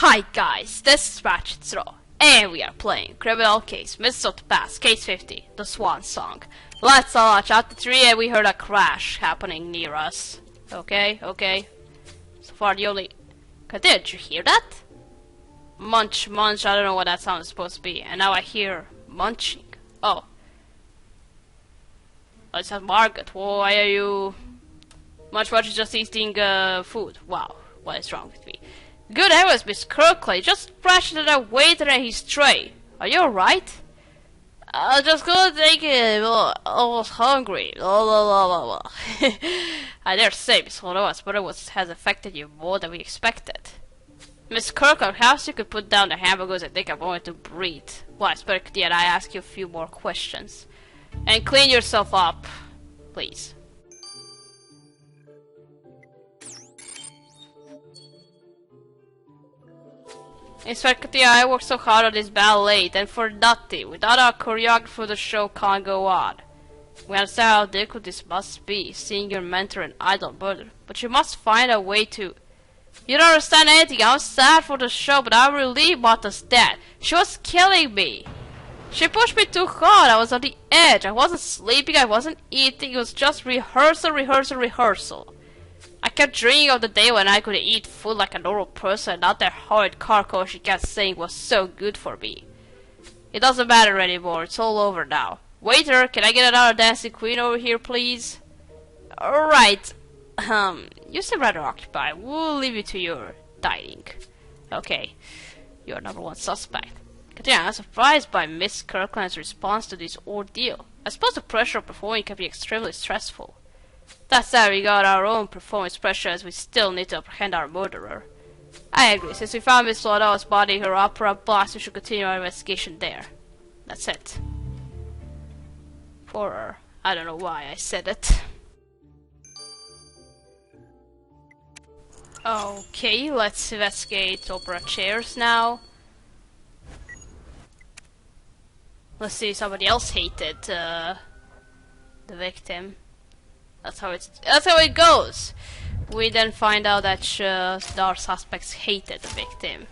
Hi guys, this is Ratchet Throw, and we are playing Criminal Case, Mists of the Past, Case 50, the Swan song. Let's all watch Chapter 3 and we heard a crash happening near us. Okay. So far the only... Did you hear that? Munch, I don't know what that sound is supposed to be. And now I hear munching. Oh. Oh, it's not Margaret. Why are you... Munch is just eating food. Wow, what is wrong with me? Good heavens, Miss Kirkley, just crashed into that waiter and his tray. Are you alright? I just couldn't take it. I was hungry. I dare say, Miss Honora's brother has affected you more than we expected. Miss Kirkley, perhaps you could put down the hamburgers and take a moment to breathe. Well, it's better that I ask you a few more questions. And clean yourself up, please. Inspector, I worked so hard on this ballet, and for nothing. Without our choreographer, the show can't go on. We understand how difficult this must be, seeing your mentor and idol murdered. But you must find a way to... You don't understand anything. I'm sad for the show, but I'm relieved Martha's dead. She was killing me. She pushed me too hard. I was on the edge. I wasn't sleeping. I wasn't eating. It was just rehearsal. I kept dreaming of the day when I could eat food like a normal person and not that horrid carcass she kept saying was so good for me. It doesn't matter anymore, it's all over now. Waiter, can I get another dancing queen over here, please? Alright. You seem rather occupied. We'll leave you to your dining. Okay. You're number one suspect. Katrina, I'm surprised by Miss Kirkland's response to this ordeal. I suppose the pressure of performing can be extremely stressful. That said, we got our own performance pressure as we still need to apprehend our murderer. I agree. Since we found Miss Lauda's body in her opera box, we should continue our investigation there. That's it. For her. I don't know why I said it. Okay, let's investigate opera chairs now. Let's see if somebody else hated the victim. That's how it goes. We then find out that our suspects hated the victim.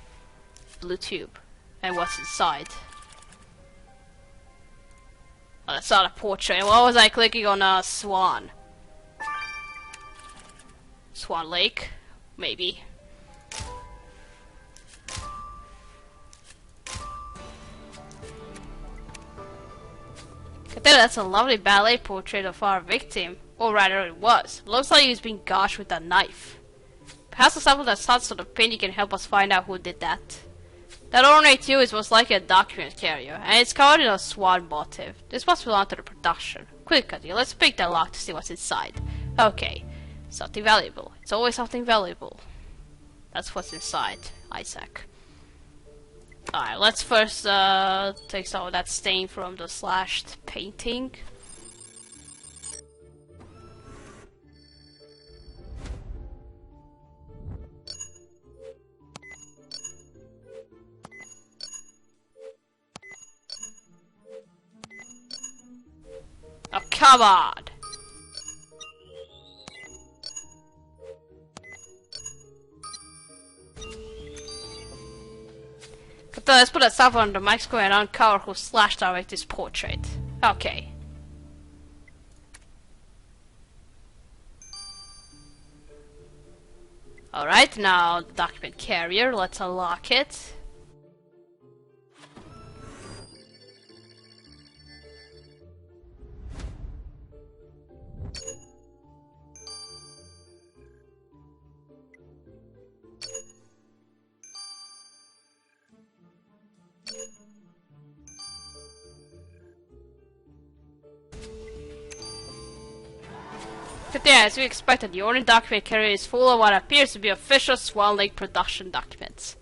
Blue tube. And what's inside? Oh, that's not a portrait. Why was I clicking on Swan? Swan Lake? Maybe. That's a lovely ballet portrait of our victim. Or rather it was. Looks like he's been gashed with a knife. Perhaps the sample that starts on the painting can help us find out who did that. That ornate too is most likely a document carrier, and it's covered in a swan motif. This must belong to the production. Quick, Cuddy, let's pick the lock to see what's inside. Okay, something valuable. It's always something valuable. That's what's inside, Isaac. Alright, let's first take some of that stain from the slashed painting. Oh, come on! Let's put a sample on the microscope and uncover who slashed our victim's portrait. Okay. Alright, now the document carrier, let's unlock it. But yeah, as we expected, the only document carrier is full of what appears to be official Swan Lake production documents.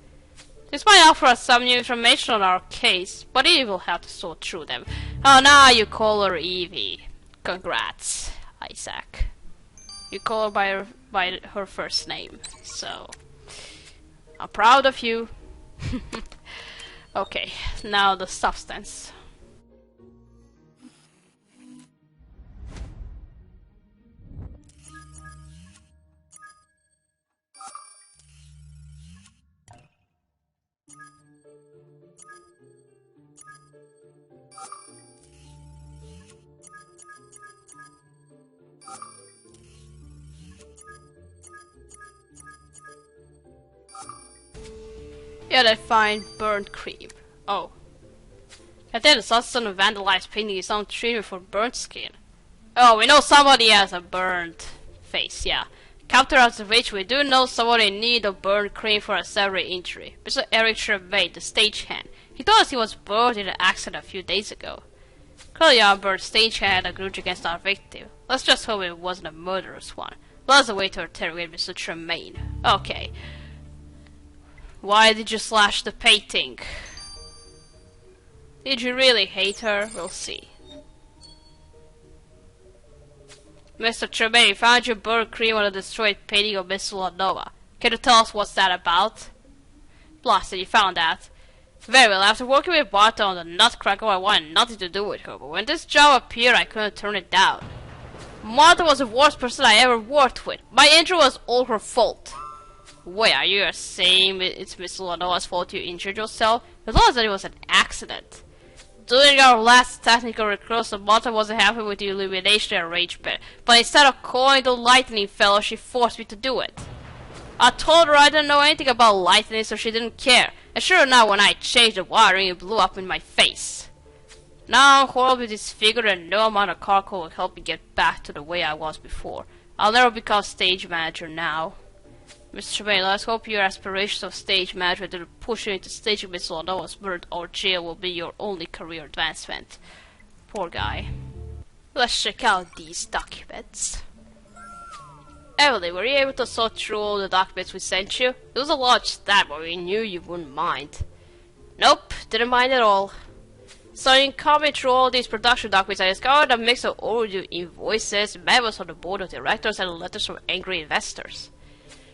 This might offer us some new information on our case, but Evie will have to sort through them. Oh, now you call her Evie. Congrats, Isaac. You call her by her first name, so I'm proud of you. Okay, now the substance. Yeah, they find burnt cream. Oh. Captain assassin vandalized painting some treatment for burnt skin. Oh, we know somebody has a burnt face, yeah. Captain observation, we do know someone in need of burnt cream for a severe injury. Mr. Eric Trevay, the stagehand. He told us he was burned in an accident a few days ago. Clearly our burnt stagehand had a grudge against our victim. Let's just hope it wasn't a murderous one. That's a way to interrogate Mr. Tremaine. Okay. Why did you slash the painting? Did you really hate her? We'll see. Mr. Tremaine, found your burnt cream on a destroyed painting of Miss Villanova. Can you tell us what's that about? Blasted, you found that. Very well, after working with Martha on the Nutcracker, I wanted nothing to do with her, but when this job appeared, I couldn't turn it down. Martha was the worst person I ever worked with. My injury was all her fault. Wait, are you saying it's Miss Villanova's fault you injured yourself? I thought that it was an accident. During our last technical rehearsal, Martha wasn't happy with the illumination arrangement, but instead of calling the lightning fellow, she forced me to do it. I told her I didn't know anything about lightning, so she didn't care. And sure enough, when I changed the wiring, it blew up in my face. Now I'm horribly disfigured, and no amount of charcoal will help me get back to the way I was before. I'll never become stage manager now. Mr. Tremaine, let's hope your aspirations of stage management to push you into staging Miss Villanova's murder or jail will be your only career advancement. Poor guy. Let's check out these documents. Emily, were you able to sort through all the documents we sent you? It was a large stack, but we knew you wouldn't mind. Nope, didn't mind at all. So in combing through all these production documents, I discovered a mix of overdue invoices, memos from the board of directors, and letters from angry investors.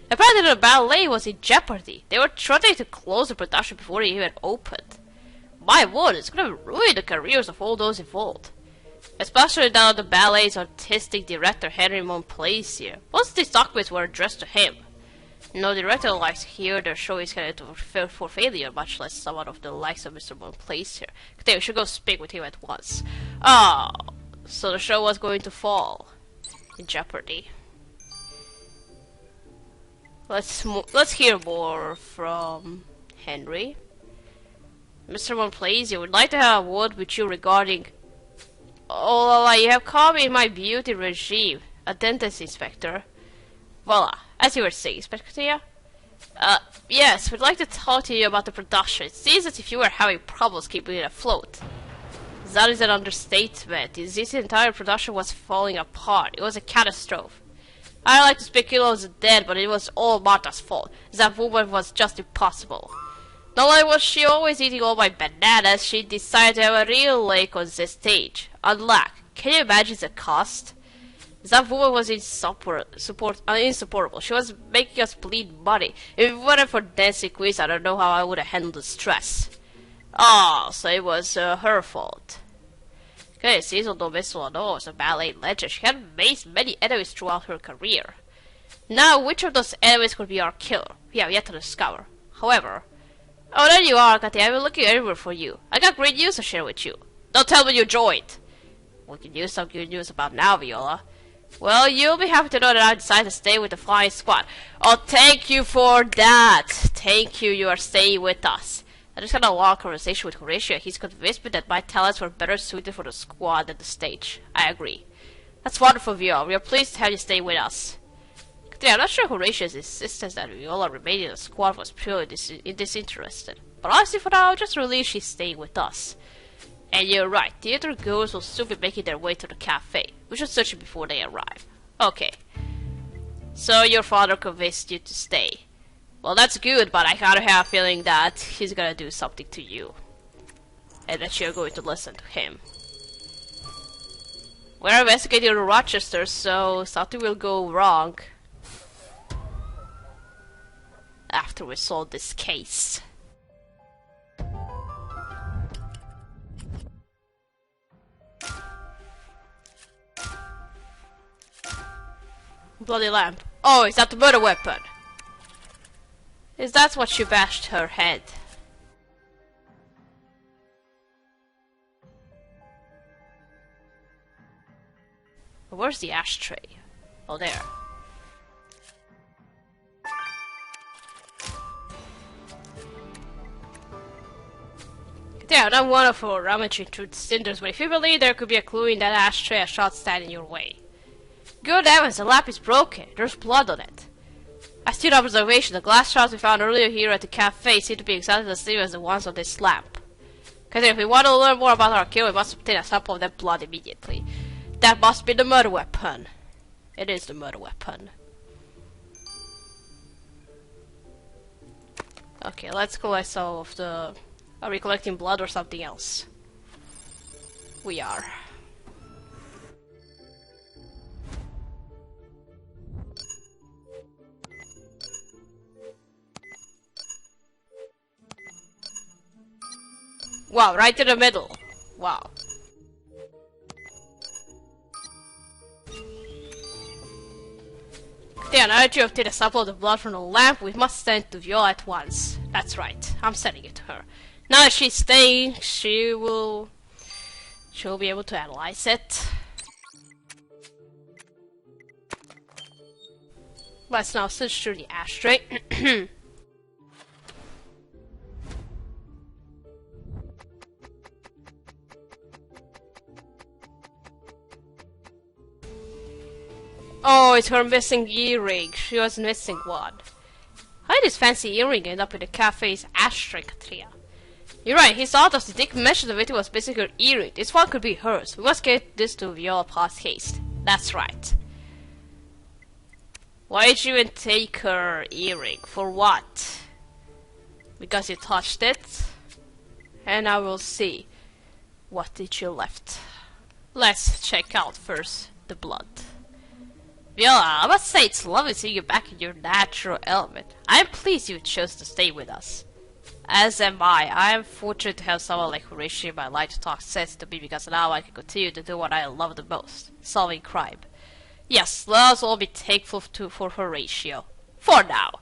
Apparently the ballet was in jeopardy. They were threatening to close the production before it even opened. My word, it's gonna ruin the careers of all those involved. Especially now the ballet's artistic director Henry Monplaisir here. Most of these documents were addressed to him. No director likes to hear their show is headed for failure, much less someone of the likes of Mr. Monplaisir here. We should go speak with him at once. Oh, so the show was going to fall in jeopardy. Let's hear more from Henry. Mr. Monplaisir would like to have a word with you regarding. Oh, you have caught me in my beauty regime, a dentist inspector. Voila, as you were saying, Inspector. Yes, we'd like to talk to you about the production. It seems as if you were having problems keeping it afloat. That is an understatement. This entire production was falling apart. It was a catastrophe. I like to speculate was dead, but it was all Martha's fault. That woman was just impossible. Not only was she always eating all my bananas, she decided to have a real lake on this stage. Unluck. Can you imagine the cost? That woman was insupportable. She was making us bleed money. If it weren't for dancing queens, I don't know how I would have handled the stress. Oh, so it was her fault. Okay, seems although Miss Villanova was a ballet legend, she had faced many enemies throughout her career. Now, which of those enemies could be our killer? We have yet to discover. However, oh, there you are, Katia. I've been looking everywhere for you. I got great news to share with you. Don't tell me you joined. We can use some good news about now, Viola. Well, you'll be happy to know that I decided to stay with the flying squad. Oh, thank you for that. Thank you, you are staying with us. I just had a long conversation with Horatio. He's convinced me that my talents were better suited for the squad than the stage. I agree. That's wonderful, Viola. We are pleased to have you stay with us. I'm not sure Horatio's insistence that Viola remained in the squad was purely disinterested. But honestly, for now, I'm just relieved she's staying with us. And you're right, the other girls will soon be making their way to the cafe. We should search it before they arrive. Okay. So your father convinced you to stay. Well, that's good, but I kind of have a feeling that he's gonna do something to you. And that you're going to listen to him. We're investigating Rochester, so something will go wrong after we solve this case. Bloody lamp. Oh, is that the murder weapon? Is that what she bashed her head? Where's the ashtray? Oh, there. Yeah, not one of our rummaging through the cinders, but if you believe there could be a clue in that ashtray, a shot standing your way. Good heavens, the lamp is broken. There's blood on it. I stood observation. The glass shards we found earlier here at the cafe seem to be exactly the same as the ones on this lamp. Because if we want to learn more about our kill, we must obtain a sample of that blood immediately. That must be the murder weapon. It is the murder weapon. Okay, let's collect some of the... Are we collecting blood or something else? We are. Wow, right in the middle. Wow. Then, now that you obtain a sample of the blood from the lamp, we must send it to Viola at once. That's right, I'm sending it to her. Now that she's staying, she'll be able to analyze it. Let's now search through the ashtray. Oh, it's her missing earring. She was missing one. How did this fancy earring end up in the cafe's ashtray, Katria? You're right, his autos, the dick mentioned of it was missing her earring. This one could be hers. We must get this to Viola past haste. That's right. Why did you even take her earring? For what? Because you touched it? And I will see. What did you left? Let's check out first the blood. Viola, I must say it's lovely seeing you back in your natural element. I am pleased you chose to stay with us. As am I. I am fortunate to have someone like Horatio in my life to talk sense to me because now I can continue to do what I love the most, solving crime. Yes, let us all be thankful for Horatio. For now.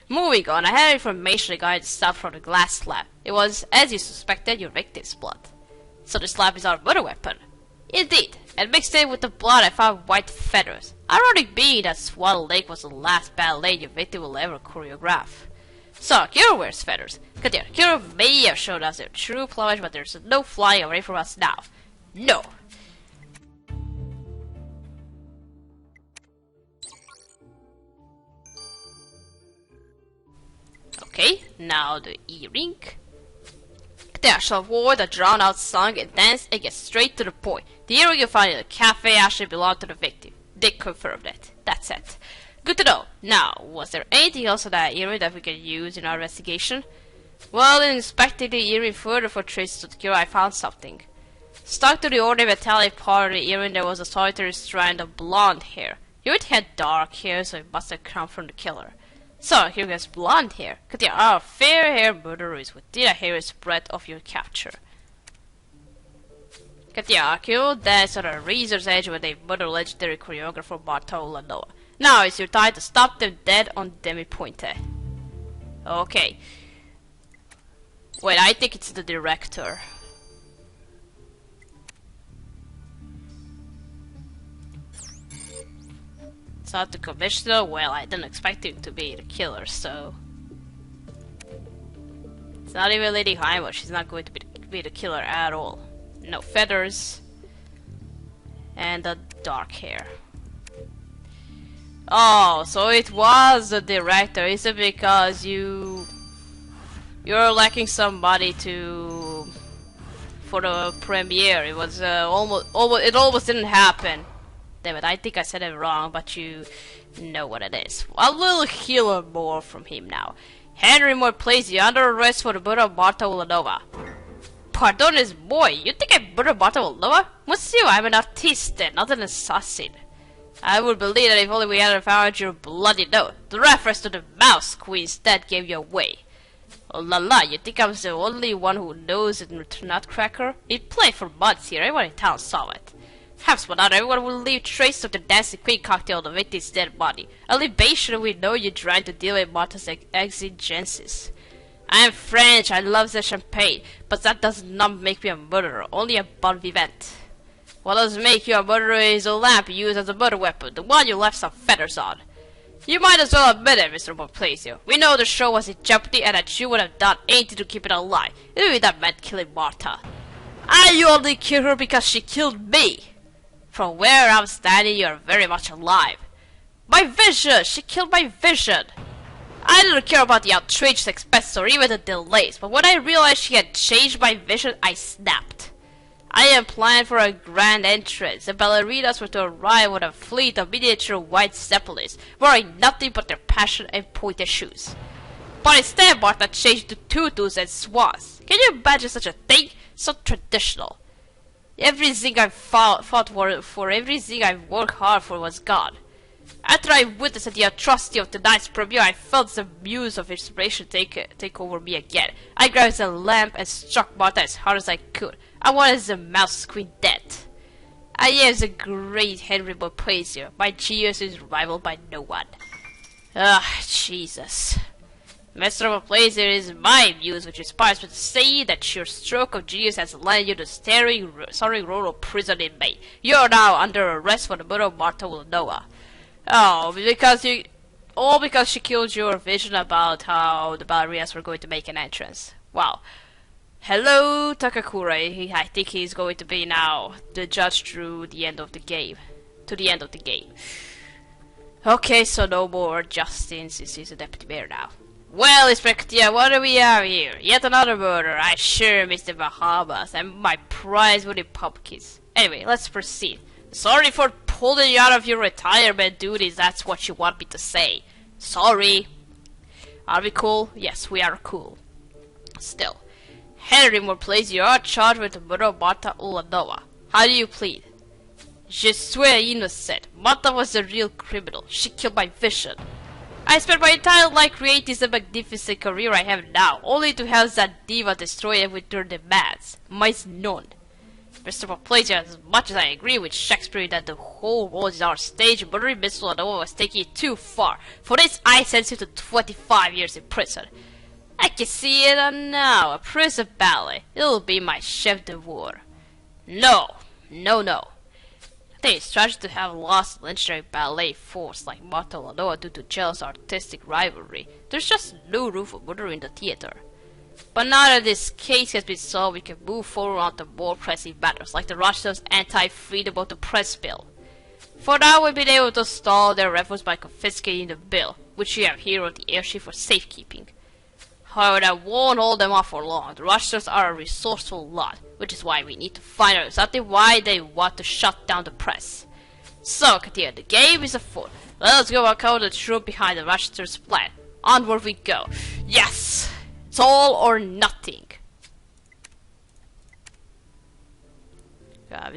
Moving on, I had information regarding the stuff from the glass slab. It was, as you suspected, your victim's blood. So the slab is our murder weapon. Indeed, and mixed in with the blood I found white feathers. Ironic being that Swan Lake was the last ballet your victim will ever choreograph. So, Kira wears feathers. Continue. Kira may have shown us their true plumage, but there's no flying away from us now. No. Okay, now the earring. There shall avoid a drawn out song and dance and get straight to the point. The earring you found in the cafe actually belonged to the victim. They confirmed it. That's it. Good to know. Now, was there anything else on that earring that we can use in our investigation? Well, in inspecting the earring further for traces of the killer, I found something. Stuck to the ordinary metallic part of the earring, there was a solitary strand of blonde hair. You would had dark hair, so it must have come from the killer. So, here has blonde hair. Could there are fair hair murderers within a hair's breadth of your capture. Katia killed that's on a razor's edge when they murdered legendary choreographer Bartolo Noah. Now it's your time to stop them dead on Demi Pointe. Okay. Wait, I think it's the director. It's not the commissioner? Well, I didn't expect him to be the killer, so... It's not even Lady Haima, she's not going to be the killer at all. No feathers. And the dark hair. Oh, so it was the director. Is it because you're lacking somebody for the premiere? It was it almost didn't happen. Damn it, I think I said it wrong, but you know what it is. A little healer more from him now. Henry Moore plays you under arrest for the murder of Marta Ulanova. Pardon his boy, you think I murdered Marta Ulanova? Monsieur, I'm an artiste, not an assassin. I would believe that if only we hadn't found your bloody note. The reference to the mouse queen instead gave you away. Oh la la, you think I was the only one who knows it, Nutcracker? It played for months here, everyone in town saw it. Perhaps but not everyone will leave traces of the dancing queen cocktail on the victim's dead body. A libation we know you trying to deal with Marta's exigencies. I am French, I love the champagne, but that does not make me a murderer, only a bon vivant. What does make you a murderer is a lamp used as a murder weapon, the one you left some feathers on. You might as well admit it, Mr. Montplaisir. We know the show was in jeopardy and that you would have done anything to keep it alive, even if that meant killing Martha. And you only killed her because she killed me. From where I'm standing, you're very much alive. My vision! She killed my vision! I didn't care about the outrageous expenses or even the delays, but when I realized she had changed my vision, I snapped. I am planning for a grand entrance. The ballerinas were to arrive with a fleet of miniature white zeppelins, wearing nothing but their passion and pointed shoes. But instead, Martha changed to tutus and swans. Can you imagine such a thing? So traditional. Everything I fought for everything I worked hard for was gone. After I witnessed the atrocity of tonight's premiere, I felt the muse of inspiration take over me again. I grabbed the lamp and struck Martha as hard as I could. I wanted the mouse queen dead. I am the great Henry Montplaisir. My genius is rivaled by no one. Jesus. Mr. Montplaisir is my muse, which inspires me to say that your stroke of genius has landed you the starring role of prison inmate. You are now under arrest for the murder of Martha Wilnoa. Oh, because she killed your vision about how the ballerinas were going to make an entrance. Wow. Hello, Takakura. I think he's going to be now the judge through the end of the game. To the end of the game. Okay, so no more Justin since he's a deputy mayor now. Well, Inspector, what do we have here? Yet another murder. I sure missed the Bahamas and my prize-winning pumpkins. Anyway, let's proceed. Sorry for pulling you out of your retirement duties, that's what you want me to say. Sorry. Are we cool? Yes, we are cool. Still. Henry Montplaisir, you are charged with the murder of Martha Wilnoa. How do you plead? Je suis innocent. Martha was the real criminal. She killed my vision. I spent my entire life creating the magnificent career I have now, only to have that diva destroy it with her demands. Mais non. Mr. Montplaisir, as much as I agree with Shakespeare that the whole world is our stage, murdering Miss Wilnoa was taking it too far. For this, I sentence you to 25 years in prison. I can see it now, a prison ballet. It'll be my chef d'oeuvre. No. I think it's tragic to have lost a legendary ballet force like Martha Wilnoa due to jealous artistic rivalry. There's just no room for murder in the theater. But now that this case has been solved, we can move forward on to more pressing matters, like the Rochester's anti-freedom of the press bill. For now, we've been able to stall their efforts by confiscating the bill, which we have here on the airship for safekeeping. However, that won't hold them off for long. The Rochesters are a resourceful lot, which is why we need to find out exactly why they want to shut down the press. So, Katia, the game is afoot. Let's go uncover the truth behind the Rochester's plan. Onward we go. Yes! It's all or nothing.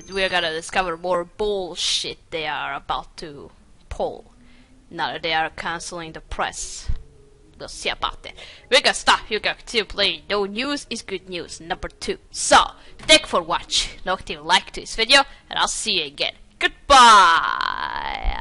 We're gonna discover more bullshit they are about to pull. Now that they are canceling the press. We'll see about that. We're gonna stop here, gonna continue playing. No news is good news, number 2. So, thank you for watching. Don't forget to like this video, and I'll see you again. Goodbye!